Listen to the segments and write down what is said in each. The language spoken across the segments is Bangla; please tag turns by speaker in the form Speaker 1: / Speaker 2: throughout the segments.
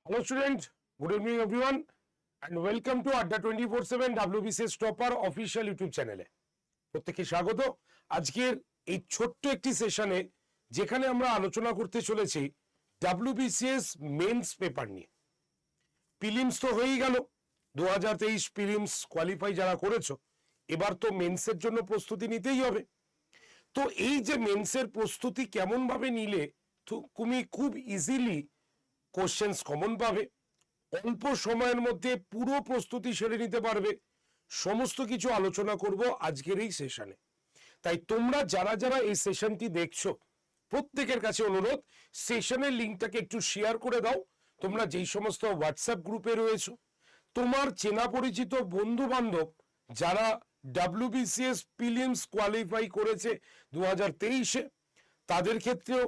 Speaker 1: Hello student, good evening everyone and welcome to Adda 24/7 WBCS Topper official YouTube channel. প্রত্যেককে স্বাগত। আজকের এই ছোট্ট একটি সেশনে যেখানে আমরা আলোচনা করতে চলেছি WBCS মেন্স পেপার নিয়ে। প্রিলিমস তো হয়েই গেল, 2023 প্রিলিমস কোয়ালিফাই যারা করেছো, এবার তো মেন্সের জন্য প্রস্তুতি নিতেই হবে। তো এই যে মেন্সের প্রস্তুতি কেমন ভাবে নিলে তুমি খুব ইজিলি কোশ্চেন্স কমন পাবে, অল্প সময়ের মধ্যে পুরো প্রস্তুতি সেরে নিতে পারবে, সমস্ত কিছু আলোচনা করব আজকের এই সেশনে। তাই তোমরা যারা যারা এই সেশনটি দেখছো প্রত্যেকের কাছে অনুরোধ, সেশনের লিঙ্কটাকে একটু শেয়ার করে দাও। তোমরা যেই সমস্ত হোয়াটসঅ্যাপ গ্রুপে রয়েছো, তোমার চেনা পরিচিত বন্ধু বান্ধব যারা WBCS প্রিলিমস কোয়ালিফাই করেছে 2023-এ তাদের ক্ষেত্রেও,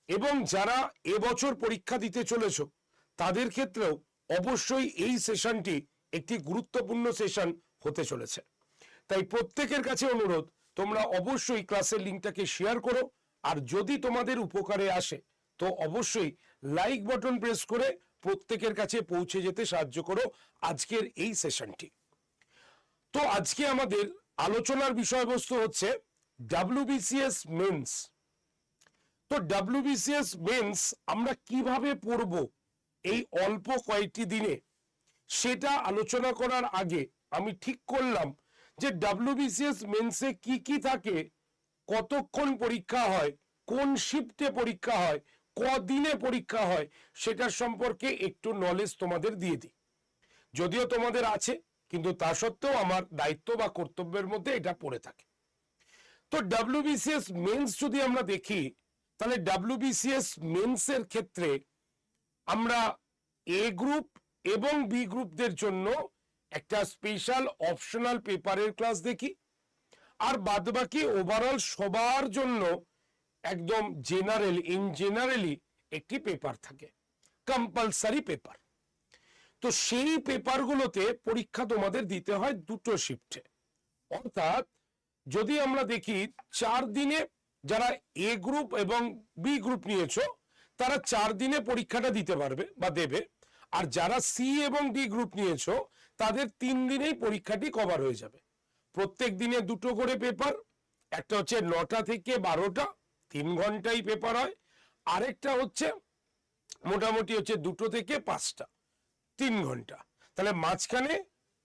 Speaker 1: এবং যারা এবছর পরীক্ষা দিতে চলেছ তাদের ক্ষেত্রেও অবশ্যই এই সেশনটি একটি গুরুত্বপূর্ণ সেশন হতে চলেছে। তাই প্রত্যেকের কাছে অনুরোধ, তোমরা অবশ্যই ক্লাসের লিঙ্কটাকে শেয়ার করো, আর যদি তোমাদের উপকারে আসে তো অবশ্যই লাইক বাটন প্রেস করে প্রত্যেকের কাছে পৌঁছে যেতে সাহায্য করো আজকের এই সেশনটি। তো আজকে আমাদের আলোচনার বিষয়বস্তু হচ্ছে WBCS মেন্স। তো WBCS মেন্স আমরা কিভাবে পড়ব এই অল্প কয়েকটি দিনে, সেটা আলোচনা করার আগে আমি ঠিক করলাম যে WBCS মেন্সে কি কি থাকে, কতক্ষণ পরীক্ষা হয়, কোন শিফটে পরীক্ষা হয়, কদিনে পরীক্ষা হয়, সেটার সম্পর্কে একটু নলেজ তোমাদের দিয়ে দিই। যদিও তোমাদের আছে, কিন্তু তা সত্ত্বেও আমার দায়িত্ব বা কর্তব্যের মধ্যে এটা পড়ে থাকে। তো WBCS মেন্স যদি আমরা দেখি, তাহলে WBCS মেন্সের ক্ষেত্রে আমরা এ গ্রুপ এবং বি গ্রুপদের জন্য একটা স্পেশাল অপশনাল পেপারের ক্লাস দেখি, আর বাদবাকি ওভারঅল সবার জন্য একদম জেনারেলি একটি পেপার থাকে, কম্পালসারি পেপার। তো সেই পেপারগুলোতে পরীক্ষা তোমাদের দিতে হয় দুটো শিফটে। অর্থাৎ যদি আমরা দেখি 4 দিনে যারা এ গ্রুপ এবং বি গ্রুপ নিয়েছো তারা 4 দিনে পরীক্ষাটা দিতে পারবে বা দেবে, আর যারা সি এবং ডি গ্রুপ নিয়েছো তাদের 3 দিনেই পরীক্ষাটি কভার হয়ে যাবে। প্রত্যেক দিনে দুটো করে পেপার, একটা হচ্ছে 9টা থেকে 12টা 3 ঘন্টাই পেপার হয়, আরেকটা হচ্ছে মোটামুটি হচ্ছে 2টো থেকে 5টা 3 ঘন্টা। তাহলে মাঝখানে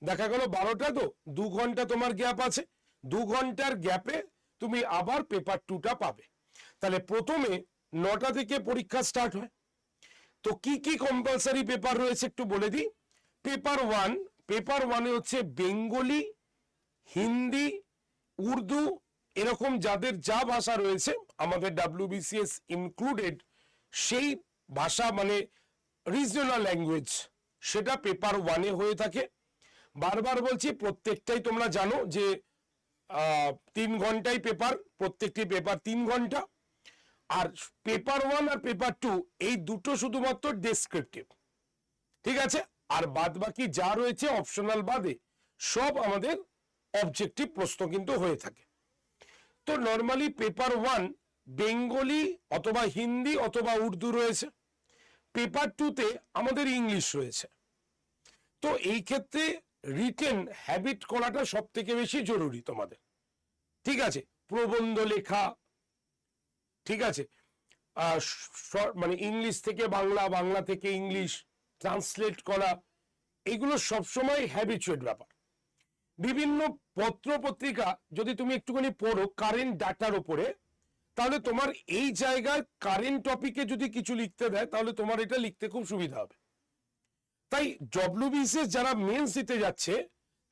Speaker 1: দেখা গেল 12টা, তো 2 ঘন্টা তোমার গ্যাপ আছে, 2 ঘন্টার গ্যাপে তুমি আবার পেপার 2টা পাবে। তাহলে প্রথমে 9টা থেকে পরীক্ষা স্টার্ট হয়। তো কি কি কম্পালসারি পেপার রয়েছে একটু বলে দিই। পেপার ওয়ানে হচ্ছে বেঙ্গলি, হিন্দি, উর্দু, এরকম যাদের যা ভাষা রয়েছে আমাদের WBCS ইনক্লুডেড, সেই ভাষা মানে রিজনাল ল্যাঙ্গুয়েজ, সেটা পেপার ওয়ানে হয়ে থাকে। বারবার বলছি, প্রত্যেকটাই তোমরা জানো যে 3 ঘন্টাই পেপার, প্রত্যেকটি পেপার 3 ঘন্টা। আর পেপার 1 আর পেপার 2 এই দুটো শুধুমাত্র ডেসক্রিপটিভ, ঠিক আছে। আর বাদ বাকি যা রয়েছে অপশনাল বাদে সব আমাদের অবজেক্টিভ প্রশ্ন কিন্তু হয়ে থাকে। তো নর্মালি পেপার 1 বেঙ্গলি অথবা হিন্দি অথবা উর্দু রয়েছে, পেপার 2তে আমাদের ইংলিশ রয়েছে। তো এই ক্ষেত্রে রিটেন হ্যাবিট করাটা সব থেকে বেশি জরুরি তোমাদের, ঠিক আছে। প্রবন্ধ লেখা, ঠিক আছে, মানে ইংলিশ থেকে বাংলা, বাংলা থেকে ইংলিশ ট্রান্সলেট করা, এগুলো সবসময় হ্যাবিচুয়েট ব্যাপার। বিভিন্ন পত্র পত্রিকা যদি তুমি একটুখানি পড়ো কারেন্ট ডাটার ওপরে, তাহলে তোমার এই জায়গায় কারেন্ট টপিকে যদি কিছু লিখতে দেয় তাহলে তোমার এটা লিখতে খুব সুবিধা হবে। তাই WBCS যারা মেন্স দিতে যাচ্ছে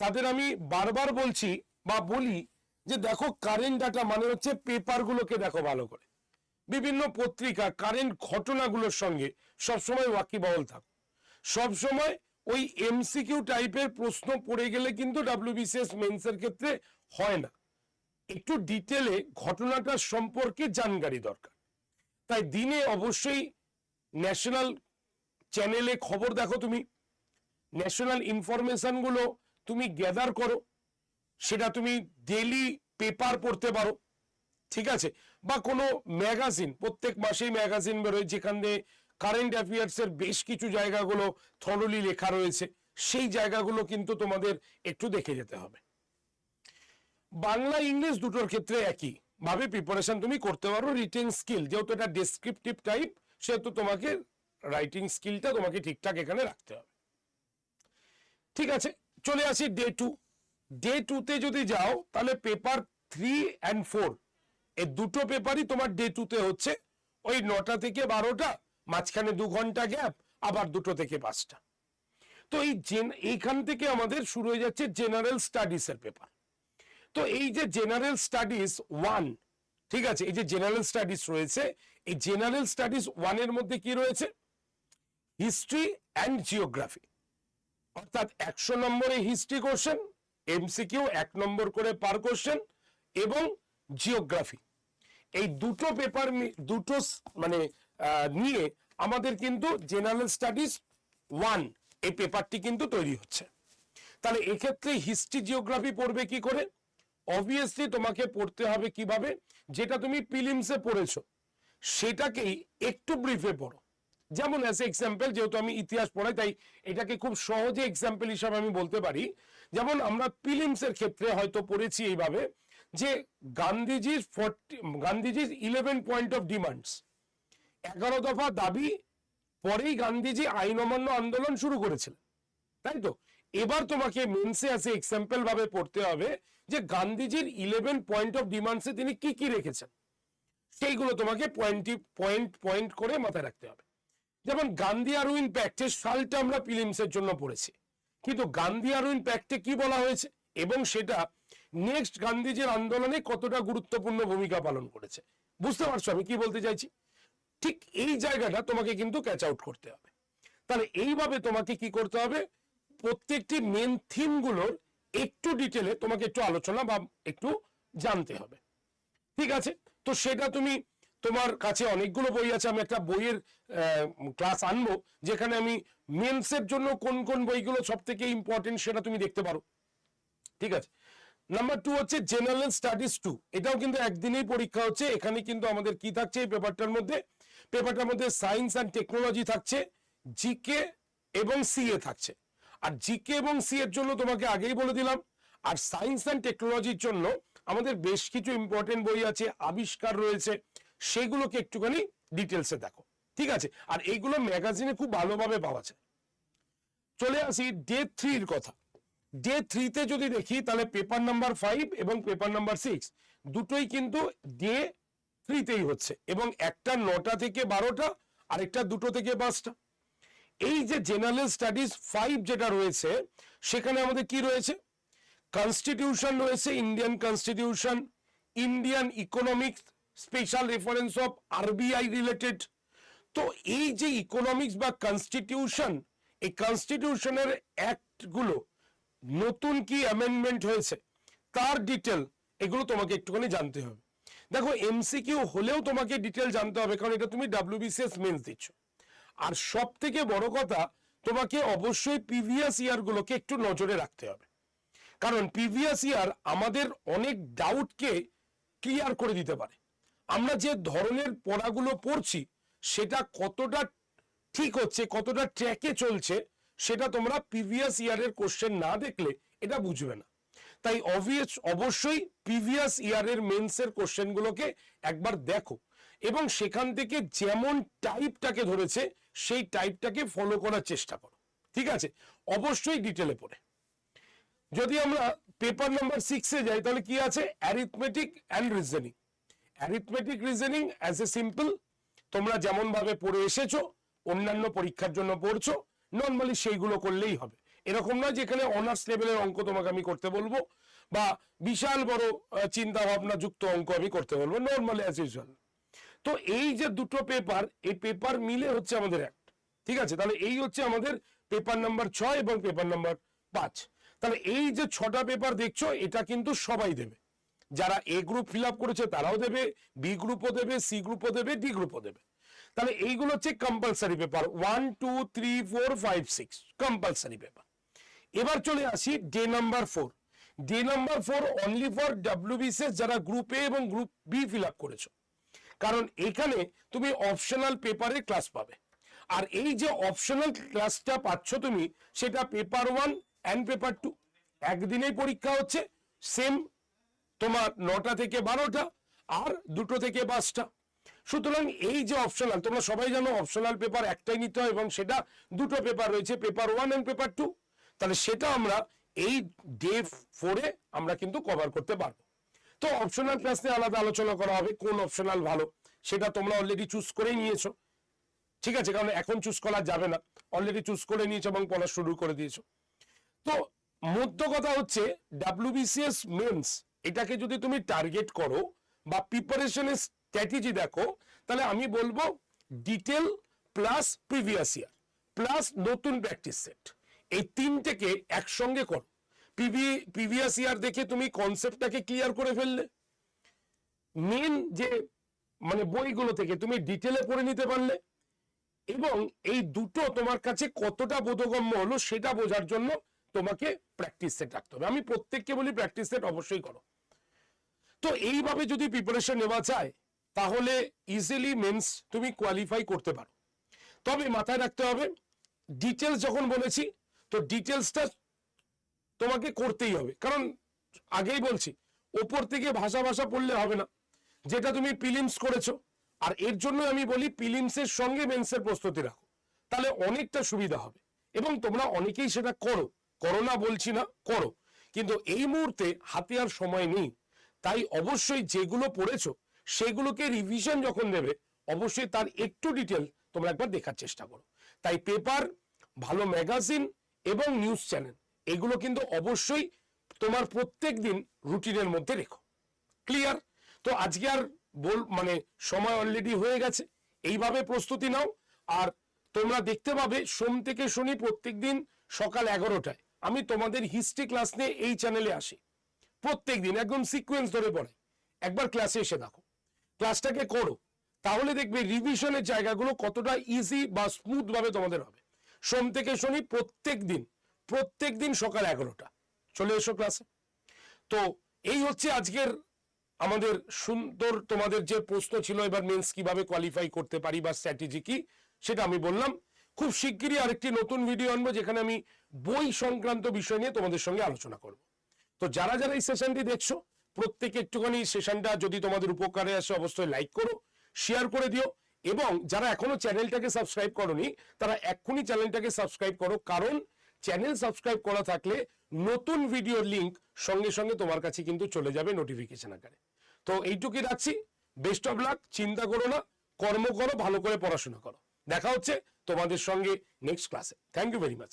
Speaker 1: তাদের আমি বারবার বলছি বা বলি যে দেখো, কারেন্ট ডাটা মানে হচ্ছে পেপারগুলোকে দেখো ভালো করে, বিভিন্ন পত্রিকা কারেন্ট ঘটনাগুলোর সঙ্গে সবসময় ওয়াকিবহাল থাকো। সবসময় ওই MCQ টাইপের প্রশ্ন পড়ে গেলে কিন্তু WBCS মেন্সের ক্ষেত্রে হয় না, একটু ডিটেলে ঘটনাটার সম্পর্কে জানকারি দরকার। তাই দিনে অবশ্যই ন্যাশনাল চ্যানেলে খবর দেখো, তুমি ন্যাশনাল ইনফরমেশনগুলো তুমি গ্যাদার করো, সেটা তুমি ডেলি পেপার পড়তে পারো, ঠিক আছে, বা কোনো ম্যাগাজিন, প্রত্যেক মাসেই ম্যাগাজিন বেরোয় যেখানে কারেন্ট অ্যাফেয়ার্স এর বেশ কিছু জায়গাগুলো থরলি লেখা রয়েছে, সেই জায়গাগুলো কিন্তু তোমাদের একটু দেখে যেতে হবে। বাংলা ইংলিশ দুটোর ক্ষেত্রে একই ভাবে প্রিপারেশন তুমি করতে পারো। রিটেন স্কিল যেহেতু এটা ডেসক্রিপটিভ টাইপ, সেহেতু তোমাকে রাইটিং স্কিলটা তোমাকে ঠিকঠাক এখানে রাখতে হবে। ঠিক আছে, চলে আসি ডে 2। ডে 2তে যদি যাও তাহলে পেপার 3 and 4 এই দুটো পেপারই তোমার ডে 2তে হচ্ছে, ওই 9টা থেকে 12টা, মাঝখানে 2 ঘন্টা গ্যাপ, আবার 2টো থেকে 5টা। তো এইখান থেকে আমাদের শুরু হয়ে যাচ্ছে জেনারেল স্টাডিজ এর পেপার। তো এই যে জেনারেল স্টাডিজ 1, ঠিক আছে, এই যে জেনারেল স্টাডিজ রয়েছে, এই জেনারেল স্টাডিজ 1 এর মধ্যে কি রয়েছে? হিস্ট্রি অ্যান্ড জিওগ্রাফি, অর্থাৎ 100 নম্বরে হিস্ট্রি কোশ্চেন, এমসিকিউ 1 নম্বর করে পার কোশ্চেন, এবং জিওগ্রাফি। এই দুটো পেপার দুটো মানে নিয়ে আমাদের কিন্তু জেনারেল স্টাডিজ 1 এই পেপারটি কিন্তু তৈরি হচ্ছে। তাহলে এক্ষেত্রে হিস্ট্রি জিওগ্রাফি পড়বে কি করে? অবভিয়াসলি তোমাকে পড়তে হবে কিভাবে, যেটা তুমি প্রিলিমসে পড়েছো সেটাকেই একটু ব্রিফে পড়ো। যেমন অ্যাজ এক্সাম্পল, যেহেতু আমি ইতিহাস পড়াই তাই এটাকে খুব সহজে এক্সাম্পল হিসাবে আমি বলতে পারি। যেমন আমরা প্রিলিমসের ক্ষেত্রে হয়তো পড়েছি এইভাবে যে গান্ধীজির 11 পয়েন্ট অফ ডিমান্ডস, 11 দফা দাবি পরেই গান্ধীজি আইন অমান্য আন্দোলন শুরু করেছিলেন, তাই তো? এবার তোমাকে মেন্সে আছে এক্সাম্পল ভাবে পড়তে হবে যে গান্ধীজির 11 পয়েন্ট অফ ডিমান্ডসে তিনি কি কি রেখেছেন, সেইগুলো তোমাকে পয়েন্ট করে মাথায় রাখতে হবে। যেমন গান্ধী আরউইন প্যাক্টের সালটা আমরা প্রিলিমসের জন্য পড়েছি, কিন্তু গান্ধী আরউইন প্যাক্টে কি বলা হয়েছে এবং সেটা নেক্সট গান্ধীজির আন্দোলনে কতটা গুরুত্বপূর্ণ ভূমিকা পালন করেছে। বুঝতে পারছো আমি কি বলতে চাইছি? ঠিক এই জায়গাটা তোমাকে কিন্তু ক্যাচ আউট করতে হবে। তাহলে এইভাবে তোমাকে কি করতে হবে, প্রত্যেকটি মেন থিমগুলোর একটু ডিটেলে তোমাকে একটু আলোচনা বা একটু জানতে হবে। ঠিক আছে, তো সেটা তুমি, তোমার কাছে অনেকগুলো বই আছে, আমি একটা বইয়ের ক্লাস আনবো যেখানে আমি মেন্সের জন্য কোন কোন বইগুলো সব থেকে ইম্পর্টেন্ট সেটা তুমি দেখতে পারো। ঠিক আছে, নাম্বার 2 হচ্ছে জেনারেল স্টাডিজ 2, এটাও কিন্তু একদিনেই পরীক্ষা হচ্ছে। এখানে কিন্তু আমাদের কি থাকছে এই পেপারটার মধ্যে সায়েন্স অ্যান্ড টেকনোলজি থাকছে, জিকে এবং সিএ থাকছে। আর জিকে এবং সি এর জন্য তোমাকে আগেই বলে দিলাম, আর সায়েন্স অ্যান্ড টেকনোলজির জন্য আমাদের বেশ কিছু ইম্পর্টেন্ট বই আছে, আবিষ্কার রয়েছে, সেগুলোকে একটুখানি ডিটেলসে দেখো। ঠিক আছে, আর এইগুলো ম্যাগাজিনে খুব ভালোভাবে পাওয়া যায়। চলে আসি ডে 3 কথা। ডে 3তে যদি দেখি তাহলে পেপার নাম্বার 5 এবং পেপার নাম্বার 6 দুটোই কিন্তু ডে 3তেই হচ্ছে, এবং একটা 9টা থেকে 12টা, আর একটা 2টো থেকে 5টা। এই যে জেনারেল স্টাডিজ 5 যেটা রয়েছে সেখানে আমাদের কি রয়েছে? কনস্টিটিউশন রয়েছে, Indian constitution, Indian economics, special reference of RBI related. তো এই যে ইকোনমিক্স বা কনস্টিটিউশন, এই কনস্টিটিউশনের অ্যাক্টগুলো নতুন কি অ্যামেন্ডমেন্ট হয়েছে তার ডিটেল, এগুলো তোমাকে একটুখানি জানতে হবে। দেখো এমসিকিউ হলেও তোমাকে ডিটেল জানতে হবে, কারণ এটা তুমি ডাব্লিউবিসিএস মেন্স দিচ্ছ। আর সব থেকে বড় কথা, তোমাকে অবশ্যই প্রিভিয়াস ইয়ারগুলোকে একটু নজরে রাখতে হবে, কারণ প্রিভিয়াস ইয়ার আমাদের অনেক ডাউটকে ক্লিয়ার করে দিতে পারে। আমরা যে ধরনের পড়াগুলো পড়ছি সেটা কতটা ঠিক হচ্ছে, কতটা ট্র্যাকে চলছে, সেটা তোমরা প্রিভিয়াস ইয়ারের কোশ্চেন না দেখলে এটা বুঝবে না। তাই অবশ্যই প্রিভিয়াস ইয়ারের মেন্সের কোশ্চেনগুলোকে একবার দেখো, এবং সেখান থেকে যেমন টাইপটাকে ধরেছে সেই টাইপটাকে ফলো করার চেষ্টা করো। ঠিক আছে, অবশ্যই ডিটেলে পড়ে। যদি আমরা পেপার নাম্বার 6-এ যাই তাহলে কি আছে? Arithmetic and reasoning. Arithmetic reasoning as a simple, তোমরা যেমন ভাবে পড়ে এসেছো, অন্যান্য পরীক্ষার জন্য পড়ছো, নর্মালি সেইগুলো করলেই হবে। এরকম নয় যেখানে অনার্স লেভেলের অঙ্ক তোমাকে আমি করতে বলবো, বা বিশাল বড় চিন্তা ভাবনা যুক্ত অঙ্ক আমি করতে বলবো, নর্মালি অ্যাজ ইউজুয়াল। তো এই যে দুটো পেপার, এই পেপার মিলে হচ্ছে আমাদের অ্যাক্ট। ঠিক আছে, তাহলে এই হচ্ছে আমাদের পেপার নাম্বার 6 এবং পেপার নাম্বার 5। তাহলে এই যে 6টা পেপার দেখছো এটা কিন্তু সবাই দেবে, যারা এ গ্রুপ ফিল আপ করেছে তারাও দেবে, বি গ্রুপও দেবে, সি গ্রুপও দেবে, ডি গ্রুপও দেবে। তাহলে এইগুলো হচ্ছে কম্পালসারি পেপার, 1 2 3 4 5 6 কম্পালসারি পেপার। এবার চলে আসি day number 4। Day number 4 only for WBCS যারা গ্রুপ এ এবং গ্রুপ বি ফিল আপ করেছো, কারণ এখানে তুমি অপশনাল পেপারে ক্লাস পাবে। আর এই যে অপশনাল ক্লাসটা পাচ্ছ তুমি, সেটা পেপার 1 অ্যান্ড পেপার 2 একদিনেই পরীক্ষা হচ্ছে, সেম তোমার 9টা থেকে 12টা আর 2টো থেকে 5টা। সুতরাং এই যে অপশনাল, তোমরা সবাই জানো অপশনাল পেপার একটাই নিতে হয় এবং সেটা 2টো পেপার রয়েছে, পেপার 1 এন্ড পেপার 2। তাহলে সেটা আমরা এই ডে 4-এ আমরা কিন্তু কভার করতে পারবো। তো অপশনাল ক্লাস নিয়ে আলাদা আলোচনা করা হবে, কোন অপশনাল ভালো সেটা তোমরা অলরেডি চুজ করেই নিয়েছো, ঠিক আছে, কারণ এখন চুজ করা যাবে না, অলরেডি চুজ করে নিয়েছো এবং পড়া শুরু করে দিয়েছো। তো মধ্য কথা হচ্ছে WBCS মেন্স এটাকে যদি তুমি টার্গেট করো বা প্রিপারেশনের স্ট্র্যাটেজি দেখো, তাহলে আমি বলবো detail plus previous year plus নতুন প্র্যাকটিস সেট, এই তিনটেকে একসঙ্গে করো। প্রিভিয়াস ইয়ার দেখে তুমি কনসেপ্টটাকে ক্লিয়ার করে ফেললে, মেন যে মানে বইগুলো থেকে তুমি ডিটেলে পড়ে নিতে পারলে, এবং এই দুটো তোমার কাছে কতটা বোধগম্য হলো সেটা বোঝার জন্য তোমাকে প্র্যাকটিস সেট রাখতে হবে। আমি প্রত্যেককে বলি প্র্যাকটিস সেট অবশ্যই করো। তো এইভাবে যদি প্রিপারেশন নেওয়া যায় তাহলে ইজিলি মেন্স তুমি কোয়ালিফাই করতে পারো। তবে মাথায় রাখতে হবে ডিটেলস যখন বলেছি, তো ডিটেলসটা তোমাকে করতেই হবে, কারণ আগেই বলছি ওপর থেকে ভাষা পড়লে হবে না, যেটা তুমি প্রিলিমস করেছো। আর এর জন্য আমি বলি প্রিলিমসের সঙ্গে মেন্সের প্রস্তুতি রাখো, তাহলে অনেকটা সুবিধা হবে। এবং তোমরা অনেকেই সেটা করো না বলছি না, করো, কিন্তু এই মুহূর্তে হাতে আর সময় নেই। তাই অবশ্যই যেগুলো পড়েছো সেগুলোকে রিভিশন যখন দেবে অবশ্যই তার একটু ডিটেল তোমরা একবার দেখার চেষ্টা করো। তাই পেপার, ভালো ম্যাগাজিন এবং নিউজ চ্যানেল এগুলো কিন্তু অবশ্যই তোমার প্রত্যেক দিন রুটিনের মধ্যে রেখো। ক্লিয়ার? তো আজকে আর মানে সময় অলরেডি হয়ে গেছে, এইভাবে প্রস্তুতি নাও। আর তোমরা দেখতে পাবে সোম থেকে শনি প্রত্যেক দিন সকাল 11টায় আমি তোমাদের হিস্ট্রি ক্লাস নিয়ে এই চ্যানেলে আসি, প্রত্যেক দিন একদম সিকোয়েন্স ধরে পড়াই। একবার ক্লাসে এসে দেখো, ক্লাসটাকে করো, তাহলে দেখবে রিভিশনের জায়গাগুলো কতটা ইজি বা স্মুথ ভাবে তোমাদের হবে। সোম থেকে শনি প্রত্যেক দিন সকাল 11টা চলে এসো ক্লাসে। তো এই হচ্ছে আজকের আমাদের সুন্দর তোমাদের যে প্রশ্ন ছিল, এবার মেন্স কিভাবে কোয়ালিফাই করতে পারি বা স্ট্র্যাটেজি কি সেটা আমি বললাম। খুব শিগগিরই আরেকটি নতুন ভিডিও আনবো যেখানে আমি বই সংক্রান্ত বিষয় নিয়ে তোমাদের সঙ্গে আলোচনা করব। তো যারা যারা এই সেশনটি দেখছো প্রত্যেকে একটুখানি সেশনটা যদি তোমাদের উপকারে আসে অবশ্যই লাইক করো, শেয়ার করে দিও, এবং যারা এখনো চ্যানেলটাকে সাবস্ক্রাইব করোনি তারা এক্ষুনি চ্যানেলটাকে সাবস্ক্রাইব করো, কারণ চ্যানেল সাবস্ক্রাইব করা থাকলে নতুন ভিডিওর লিংক সঙ্গে সঙ্গে তোমার কাছে কিন্তু চলে যাবে নোটিফিকেশন আকারে। তো এইটুকুই রাখছি, বেস্ট অফ লাক, চিন্তা করো না, কর্ম করো, ভালো করে পড়াশোনা করো। দেখা হচ্ছে তোমাদের সঙ্গে নেক্সট ক্লাসে। Thank you very much.